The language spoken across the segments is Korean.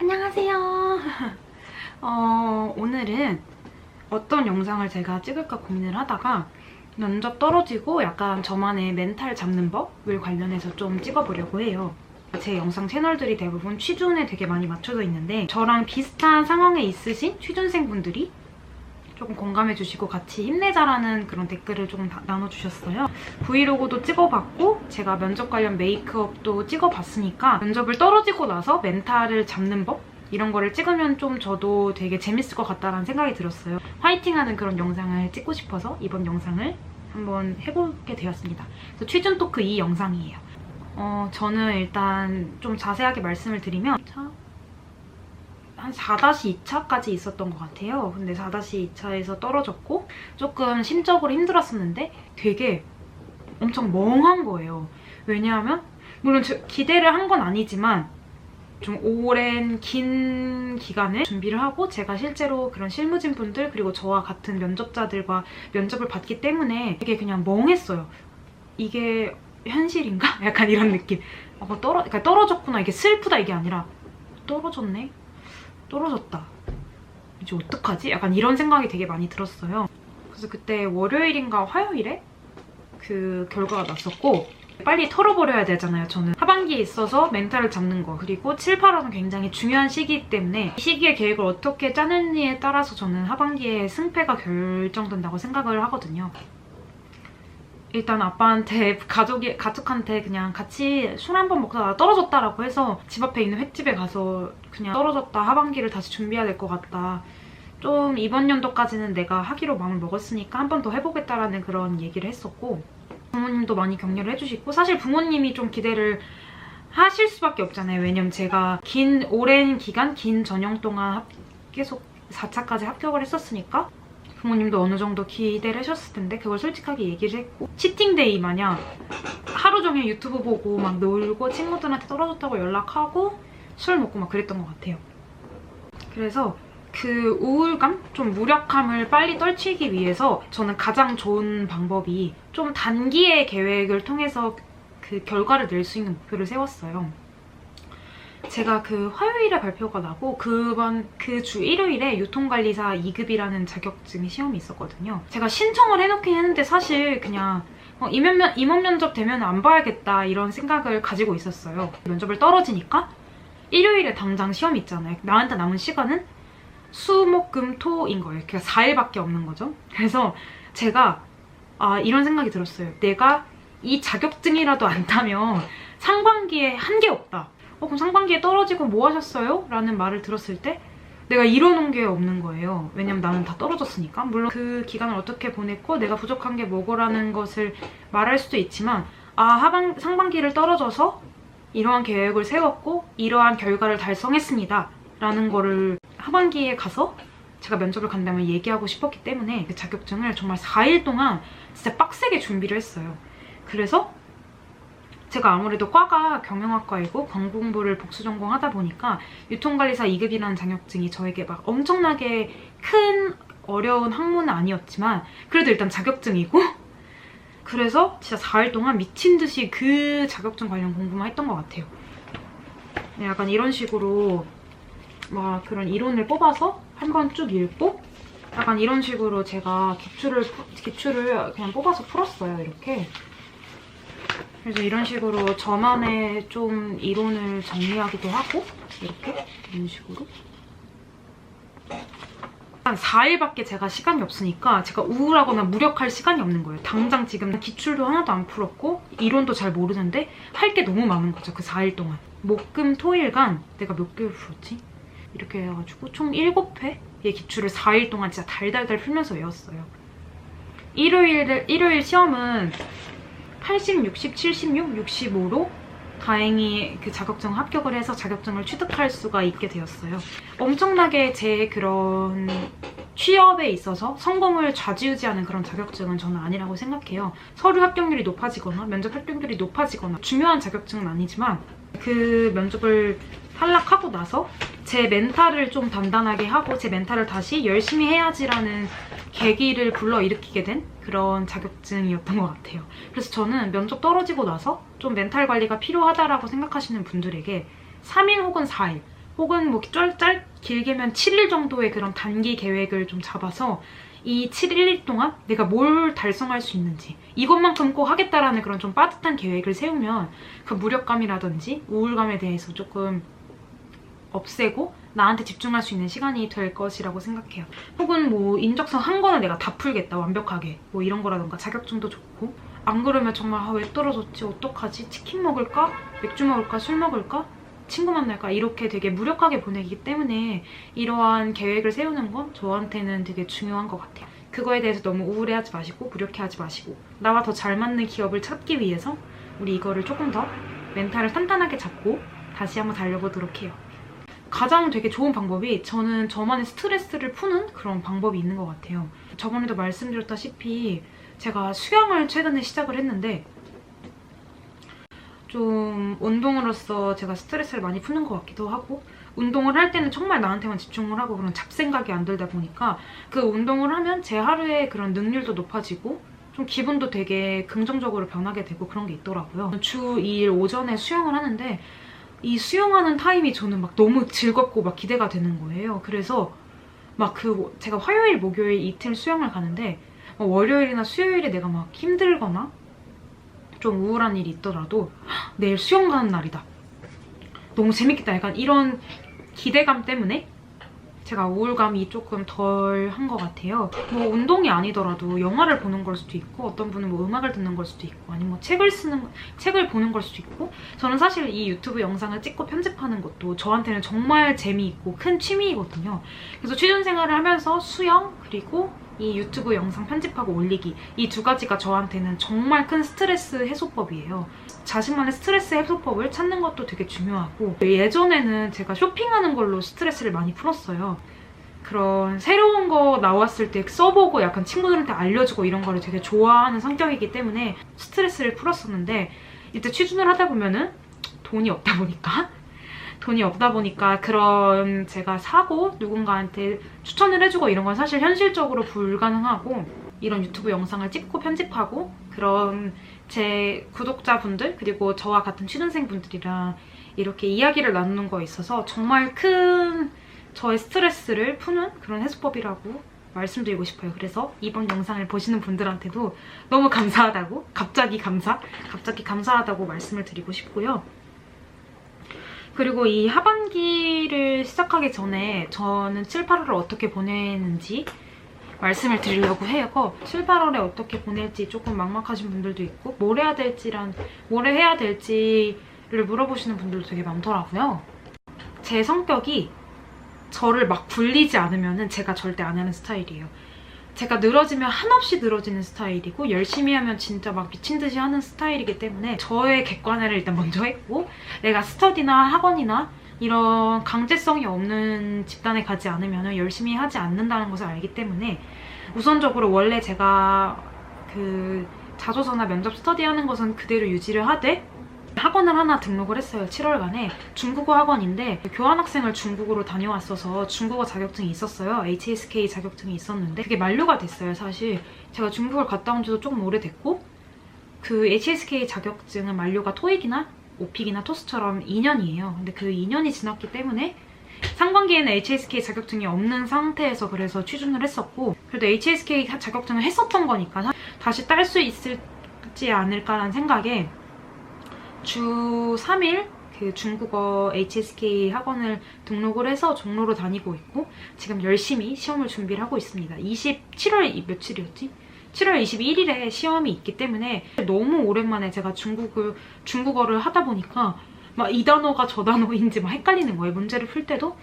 안녕하세요. 오늘은 어떤 영상을 제가 찍을까 고민을 하다가 면접 떨어지고 약간 저만의 멘탈 잡는 법을 관련해서 좀 찍어보려고 해요. 제 영상 채널들이 대부분 취준에 되게 많이 맞춰져 있는데 저랑 비슷한 상황에 있으신 취준생분들이 조금 공감해주시고 같이 힘내자라는 그런 댓글을 조금 나눠주셨어요. 브이로그도 찍어봤고 제가 면접 관련 메이크업도 찍어봤으니까 면접을 떨어지고 나서 멘탈을 잡는 법? 이런 거를 찍으면 좀 저도 되게 재밌을 것 같다는 생각이 들었어요. 화이팅하는 그런 영상을 찍고 싶어서 이번 영상을 한번 해보게 되었습니다. 그래서 취준 토크 2 영상이에요. 저는 일단 좀 자세하게 말씀을 드리면 한 4-2차까지 있었던 것 같아요. 근데 4-2차에서 떨어졌고 조금 심적으로 힘들었었는데 되게 엄청 멍한 거예요. 왜냐하면 물론 기대를 한 건 아니지만 좀 오랜 긴 기간을 준비를 하고 제가 실제로 그런 실무진 분들 그리고 저와 같은 면접자들과 면접을 봤기 때문에 되게 그냥 멍했어요. 이게 현실인가? 약간 이런 느낌. 그러니까 떨어졌구나. 이게 슬프다 이게 아니라 떨어졌네? 떨어졌다. 이제 어떡하지? 약간 이런 생각이 되게 많이 들었어요. 그래서 그때 월요일인가 화요일에 그 결과가 났었고 빨리 털어버려야 되잖아요. 저는 하반기에 있어서 멘탈을 잡는 거 그리고 7, 8월은 굉장히 중요한 시기이기 때문에 이 시기의 계획을 어떻게 짜느냐에 따라서 저는 하반기에 승패가 결정된다고 생각을 하거든요. 일단 아빠한테 가족한테 그냥 같이 술 한 번 먹다가 떨어졌다라고 해서 집 앞에 있는 횟집에 가서 그냥 떨어졌다 하반기를 다시 준비해야 될 것 같다. 좀 이번 연도까지는 내가 하기로 마음을 먹었으니까 한 번 더 해보겠다라는 그런 얘기를 했었고 부모님도 많이 격려를 해주시고 사실 부모님이 좀 기대를 하실 수밖에 없잖아요. 왜냐면 제가 오랜 기간 긴 전형 동안 계속 4차까지 합격을 했었으니까 부모님도 어느 정도 기대를 하셨을 텐데 그걸 솔직하게 얘기를 했고 치팅데이 마냥 하루 종일 유튜브 보고 막 놀고 친구들한테 떨어졌다고 연락하고 술 먹고 막 그랬던 것 같아요. 그래서 그 우울감, 좀 무력감을 빨리 떨치기 위해서 저는 가장 좋은 방법이 좀 단기의 계획을 통해서 그 결과를 낼 수 있는 목표를 세웠어요. 제가 그 화요일에 발표가 나고 그 주 일요일에 유통관리사 2급이라는 자격증 시험이 있었거든요. 제가 신청을 해놓긴 했는데 사실 그냥 임원 면접 되면 안 봐야겠다 이런 생각을 가지고 있었어요. 면접을 떨어지니까 일요일에 당장 시험이 있잖아요. 나한테 남은 시간은 수, 목, 금, 토인 거예요. 그러니까 4일밖에 없는 거죠. 그래서 제가 이런 생각이 들었어요. 내가 이 자격증이라도 안 타면 상반기에 한 게 없다. 그럼 상반기에 떨어지고 뭐 하셨어요? 라는 말을 들었을 때 내가 이뤄놓은 게 없는 거예요. 왜냐면 나는 다 떨어졌으니까. 물론 그 기간을 어떻게 보냈고 내가 부족한 게 뭐고라는 것을 말할 수도 있지만 상반기를 떨어져서 이러한 계획을 세웠고 이러한 결과를 달성했습니다. 라는 거를 하반기에 가서 제가 면접을 간다면 얘기하고 싶었기 때문에 그 자격증을 정말 4일 동안 진짜 빡세게 준비를 했어요. 그래서 제가 아무래도 과가 경영학과이고 광고공부를 복수 전공하다 보니까 유통관리사 2급이라는 자격증이 저에게 막 엄청나게 큰 어려운 학문은 아니었지만 그래도 일단 자격증이고 그래서 진짜 4일 동안 미친 듯이 그 자격증 관련 공부만 했던 것 같아요. 약간 이런 식으로 막 그런 이론을 뽑아서 한번 쭉 읽고 약간 이런 식으로 제가 기출을 그냥 뽑아서 풀었어요. 이렇게. 그래서 이런 식으로 저만의 좀 이론을 정리하기도 하고 이렇게 이런 식으로 한 4일밖에 제가 시간이 없으니까 제가 우울하거나 무력할 시간이 없는 거예요. 당장 지금 기출도 하나도 안 풀었고 이론도 잘 모르는데 할 게 너무 많은 거죠. 그 4일 동안. 목, 금, 토일간 내가 몇 개를 풀었지? 이렇게 해가지고 총 7회의 기출을 4일 동안 진짜 달달달 풀면서 외웠어요. 일요일 시험은 80, 60, 76, 65로 다행히 그 자격증 합격을 해서 자격증을 취득할 수가 있게 되었어요. 엄청나게 제 그런 취업에 있어서 성공을 좌지우지하는 그런 자격증은 저는 아니라고 생각해요. 서류 합격률이 높아지거나 면접 합격률이 높아지거나 중요한 자격증은 아니지만 그 면접을 탈락하고 나서 제 멘탈을 좀 단단하게 하고 제 멘탈을 다시 열심히 해야지라는 계기를 불러일으키게 된 그런 자격증이었던 것 같아요. 그래서 저는 면접 떨어지고 나서 좀 멘탈 관리가 필요하다라고 생각하시는 분들에게 3일 혹은 4일 혹은 뭐 길게면 7일 정도의 그런 단기 계획을 좀 잡아서 이 7일 동안 내가 뭘 달성할 수 있는지 이것만큼 꼭 하겠다라는 그런 좀 빠듯한 계획을 세우면 그 무력감이라든지 우울감에 대해서 조금 없애고 나한테 집중할 수 있는 시간이 될 것이라고 생각해요. 혹은 뭐 인적성 한 권을 내가 다 풀겠다 완벽하게 뭐 이런 거라던가 자격증도 좋고 안 그러면 정말 왜 떨어졌지 어떡하지 치킨 먹을까 맥주 먹을까 술 먹을까 친구 만날까 이렇게 되게 무력하게 보내기 때문에 이러한 계획을 세우는 건 저한테는 되게 중요한 것 같아요. 그거에 대해서 너무 우울해하지 마시고 무력해하지 마시고 나와 더 잘 맞는 기업을 찾기 위해서 우리 이거를 조금 더 멘탈을 탄탄하게 잡고 다시 한번 달려보도록 해요. 가장 되게 좋은 방법이 저는 저만의 스트레스를 푸는 그런 방법이 있는 것 같아요. 저번에도 말씀드렸다시피 제가 수영을 최근에 시작을 했는데 좀 운동으로서 제가 스트레스를 많이 푸는 것 같기도 하고 운동을 할 때는 정말 나한테만 집중을 하고 그런 잡생각이 안 들다 보니까 그 운동을 하면 제 하루의 그런 능률도 높아지고 좀 기분도 되게 긍정적으로 변하게 되고 그런 게 있더라고요. 주 2일 오전에 수영을 하는데 이 수영하는 타임이 저는 막 너무 즐겁고 막 기대가 되는 거예요. 그래서 막 제가 화요일, 목요일 이틀 수영을 가는데 월요일이나 수요일에 내가 막 힘들거나 좀 우울한 일이 있더라도 내일 수영 가는 날이다. 너무 재밌겠다. 약간 이런 기대감 때문에 제가 우울감이 조금 덜 한 것 같아요. 뭐 운동이 아니더라도 영화를 보는 걸 수도 있고 어떤 분은 뭐 음악을 듣는 걸 수도 있고 아니면 뭐 책을 보는 걸 수도 있고 저는 사실 이 유튜브 영상을 찍고 편집하는 것도 저한테는 정말 재미있고 큰 취미이거든요. 그래서 취준생활을 하면서 수영 그리고 이 유튜브 영상 편집하고 올리기 이 두 가지가 저한테는 정말 큰 스트레스 해소법이에요. 자신만의 스트레스 해소법을 찾는 것도 되게 중요하고 예전에는 제가 쇼핑하는 걸로 스트레스를 많이 풀었어요. 그런 새로운 거 나왔을 때 써보고 약간 친구들한테 알려주고 이런 거를 되게 좋아하는 성격이기 때문에 스트레스를 풀었었는데 이제 취준을 하다 보면은 돈이 없다 보니까 그런 제가 사고 누군가한테 추천을 해주고 이런 건 사실 현실적으로 불가능하고 이런 유튜브 영상을 찍고 편집하고 그런 제 구독자분들 그리고 저와 같은 취준생분들이랑 이렇게 이야기를 나누는 거에 있어서 정말 큰 저의 스트레스를 푸는 그런 해소법이라고 말씀드리고 싶어요. 그래서 이번 영상을 보시는 분들한테도 너무 감사하다고 갑자기 감사하다고 말씀을 드리고 싶고요. 그리고 이 하반기를 시작하기 전에 저는 7, 8월을 어떻게 보내는지 말씀을 드리려고 해요. 7, 8월에 어떻게 보낼지 조금 막막하신 분들도 있고 뭘 해야 될지를 물어보시는 분들도 되게 많더라고요. 제 성격이 저를 막 굴리지 않으면 제가 절대 안 하는 스타일이에요. 제가 늘어지면 한없이 늘어지는 스타일이고 열심히 하면 진짜 막 미친 듯이 하는 스타일이기 때문에 저의 객관화를 일단 먼저 했고 내가 스터디나 학원이나 이런 강제성이 없는 집단에 가지 않으면 열심히 하지 않는다는 것을 알기 때문에 우선적으로 원래 제가 그 자소서나 면접 스터디하는 것은 그대로 유지를 하되 학원을 하나 등록을 했어요. 7월간에 중국어 학원인데 교환학생을 중국으로 다녀왔어서 중국어 자격증이 있었어요. HSK 자격증이 있었는데 그게 만료가 됐어요. 사실 제가 중국을 갔다 온 지도 조금 오래됐고 그 HSK 자격증은 만료가 토익이나 오픽이나 토스처럼 2년이에요. 근데 그 2년이 지났기 때문에 상반기에는 HSK 자격증이 없는 상태에서 그래서 취준을 했었고 그래도 HSK 자격증을 했었던 거니까 다시 딸 수 있을지 않을까라는 생각에 주 3일 그 중국어 HSK 학원을 등록을 해서 종로로 다니고 있고 지금 열심히 시험을 준비를 하고 있습니다. 7월 며칠이었지? 7월 21일에 시험이 있기 때문에 너무 오랜만에 제가 중국어를 하다 보니까 막 이 단어가 저 단어인지 막 헷갈리는 거예요. 문제를 풀 때도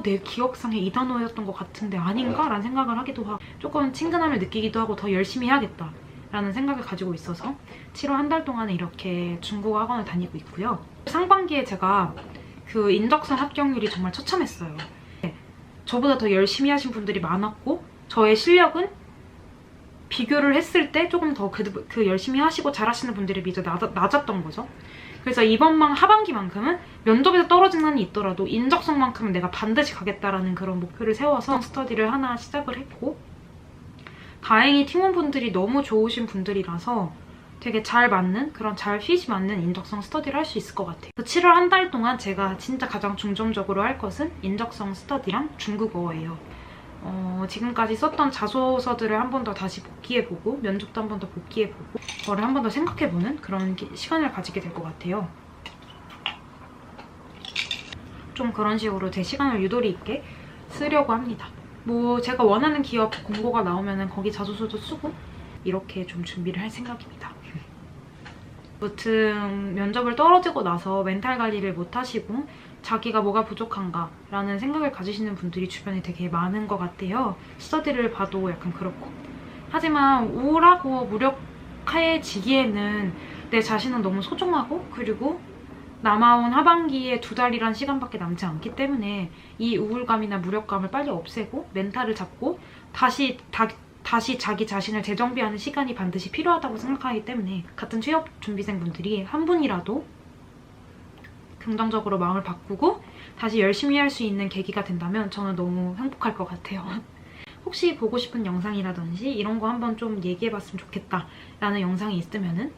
내 기억상에 이 단어였던 것 같은데 아닌가? 라는 생각을 하기도 하고 조금 친근함을 느끼기도 하고 더 열심히 해야겠다 라는 생각을 가지고 있어서 7월 한 달 동안에 이렇게 중국어 학원을 다니고 있고요. 상반기에 제가 그 인적성 합격률이 정말 처참했어요. 저보다 더 열심히 하신 분들이 많았고 저의 실력은 비교를 했을 때 조금 더 그 열심히 하시고 잘하시는 분들이 비교 낮았던 거죠. 그래서 이번 하반기만큼은 면접에서 떨어진 한이 있더라도 인적성만큼은 내가 반드시 가겠다라는 그런 목표를 세워서 스터디를 하나 시작을 했고 다행히 팀원분들이 너무 좋으신 분들이라서 되게 잘 맞는 그런 잘 핏이 맞는 인적성 스터디를 할 수 있을 것 같아요. 7월 한 달 동안 제가 진짜 가장 중점적으로 할 것은 인적성 스터디랑 중국어예요. 지금까지 썼던 자소서들을 한 번 더 다시 복기해보고 면접도 한 번 더 복기해보고 그거를 한 번 더 생각해보는 그런 시간을 가지게 될 것 같아요. 좀 그런 식으로 제 시간을 유도리 있게 쓰려고 합니다. 뭐 제가 원하는 기업 공고가 나오면 거기 자소서도 쓰고 이렇게 좀 준비를 할 생각입니다. 무튼 면접을 떨어지고 나서 멘탈 관리를 못하시고 자기가 뭐가 부족한가 라는 생각을 가지시는 분들이 주변에 되게 많은 것 같아요. 스터디를 봐도 약간 그렇고. 하지만 우울하고 무력해지기에는 내 자신은 너무 소중하고 그리고 남아온 하반기에 2달이란 시간밖에 남지 않기 때문에 이 우울감이나 무력감을 빨리 없애고 멘탈을 잡고 다시 자기 자신을 재정비하는 시간이 반드시 필요하다고 생각하기 때문에 같은 취업 준비생분들이 한 분이라도 긍정적으로 마음을 바꾸고 다시 열심히 할 수 있는 계기가 된다면 저는 너무 행복할 것 같아요. 혹시 보고 싶은 영상이라든지 이런 거 한번 좀 얘기해봤으면 좋겠다 라는 영상이 있으면은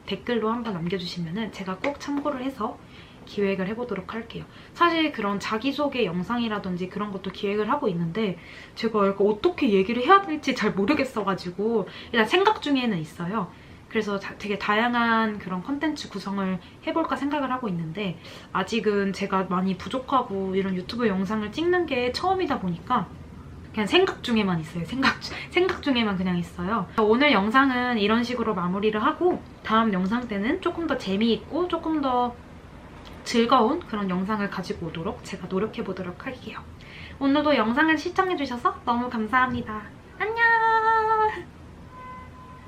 댓글로 한번 남겨주시면은 제가 꼭 참고를 해서 기획을 해보도록 할게요. 사실 그런 자기소개 영상이라든지 그런 것도 기획을 하고 있는데 제가 약간 어떻게 얘기를 해야 될지 잘 모르겠어가지고 일단 생각 중에는 있어요. 그래서 되게 다양한 그런 컨텐츠 구성을 해볼까 생각을 하고 있는데 아직은 제가 많이 부족하고 이런 유튜브 영상을 찍는 게 처음이다 보니까 그냥 생각 중에만 있어요. 생각 중에만 그냥 있어요. 오늘 영상은 이런 식으로 마무리를 하고 다음 영상 때는 조금 더 재미있고 조금 더 즐거운 그런 영상을 가지고 오도록 제가 노력해보도록 할게요. 오늘도 영상을 시청해주셔서 너무 감사합니다.